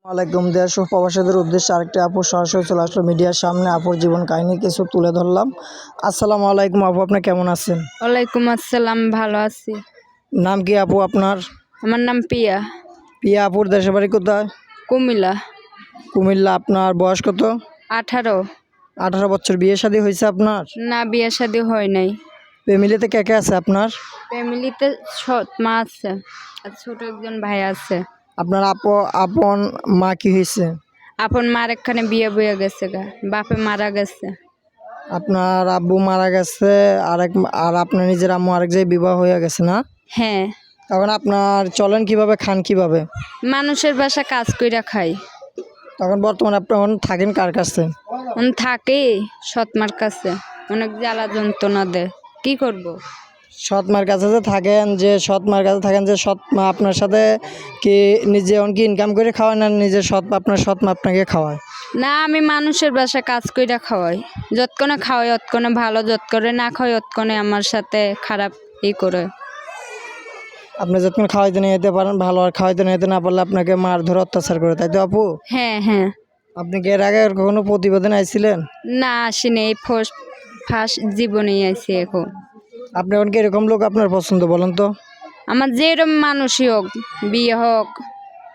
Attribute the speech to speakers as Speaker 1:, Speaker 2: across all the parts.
Speaker 1: ওয়ালাইকুম। দেশ ও প্রবাসীদের উদ্দেশ্যে আরেকটি আপু সরাসরি চলে আসলো মিডিয়ার সামনে। আপুর জীবন কাহিনী কিছু তুলে ধরলাম। আসসালামু আলাইকুম আপু, আপনি কেমন আছেন?
Speaker 2: ওয়ালাইকুম আসসালাম, ভালো আছি।
Speaker 1: নাম কি আপু আপনার?
Speaker 2: আমার নাম পিয়া।
Speaker 1: পিয়া আপুর দেশের বাড়ি কোথায়?
Speaker 2: কুমিল্লা।
Speaker 1: কুমিল্লা। আপনার বয়স কত?
Speaker 2: 18।
Speaker 1: 18 বছর। বিয়ে শাদী হয়েছে আপনার?
Speaker 2: না, বিয়ে শাদী হয় নাই।
Speaker 1: ফ্যামিলিতে কে কে আছে আপনার?
Speaker 2: ফ্যামিলিতে সৎ মা আছে আর ছোট একজন ভাই আছে।
Speaker 1: আপনার আপন মা কি হয়েছে?
Speaker 2: আপন মার একখানে বিয়ে বইয়া গেছে গা, বাপে মারা গেছে।
Speaker 1: আপনার আব্বু মারা গেছে, আর আপনার নিজের আম্মু আরেক জায়গায় বিবাহ হয়ে গেছে না?
Speaker 2: হ্যাঁ।
Speaker 1: তখন আপনার চলেন কিভাবে, খান কিভাবে?
Speaker 2: মানুষের বাসা কাজ কইরা খাই।
Speaker 1: তখন বর্তমানে আপনি এখন থাকেন কার কাছে?
Speaker 2: থাকে সৎ মার কাছে। অনেক জ্বালা যন্ত্রণা দেয়, কি করব।
Speaker 1: সৎ মার কাছে সৎ মার কাছে থাকেন, যে সৎ মা আপনার সাথে কি নিজে কি ইনকাম করে খাওয়ায়, না নিজের আপনার সৎ মা আপনাকে খাওয়ায়?
Speaker 2: না, আমি মানুষের বাসা কাজ কইরা খাওয়াই। যতক্ষণে খাওয়াই অতক্ষণে ভালো, যতক্ষণে না খাওয়াই অতক্ষণে আমার সাথে খারাপ করে।
Speaker 1: আপনি যতক্ষণ খাওয়াইতে নিয়ে যেতে পারেন ভালো, আর খাওয়াইতে নিয়ে যেতে না পারলে আপনাকে মারধর অত্যাচার করে, তাই তো আপু?
Speaker 2: হ্যাঁ হ্যাঁ।
Speaker 1: আপনি কি এর আগে কখনো প্রতিবেদন আইছিলেন?
Speaker 2: না, আসিনি। এই ফার্স্ট জীবনেই আইছি এখন।
Speaker 1: আপনি এখন কি এরকম লোক আপনার পছন্দ বলেন তো?
Speaker 2: আমার যেরকম মানুষই হোক, বিয়ে হোক,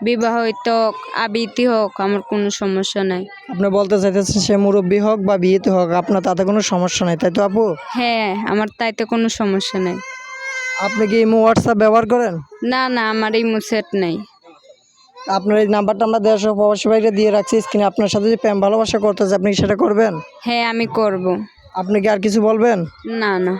Speaker 2: বিবাহিত হোক, আবৃত্তি হোক, আমার কোনো সমস্যা নাই।
Speaker 1: আপনি বলতে চাইতেছেন সে মুরব্বী হোক বা বিয়েতে হোক, আপনার তাতে কোনো সমস্যা নাই, তাই তো আপু?
Speaker 2: হ্যাঁ, আমার তাইতে কোনো সমস্যা নাই।
Speaker 1: আপনি কি ইমো হোয়াটসঅ্যাপ ব্যবহার করেন?
Speaker 2: না না, আমার এই মুসেট নাই।
Speaker 1: আপনার এই নাম্বারটা আমরা দেশ ও প্রবাসী বাইরে দিয়ে রাখছি স্ক্রিনে। আপনার সাথে যে প্রেম ভালোবাসা করতেছে, আপনি কি সেটা করবেন?
Speaker 2: হ্যাঁ, আমি করব।
Speaker 1: আপনি কি আর কিছু বলবেন?
Speaker 2: না না।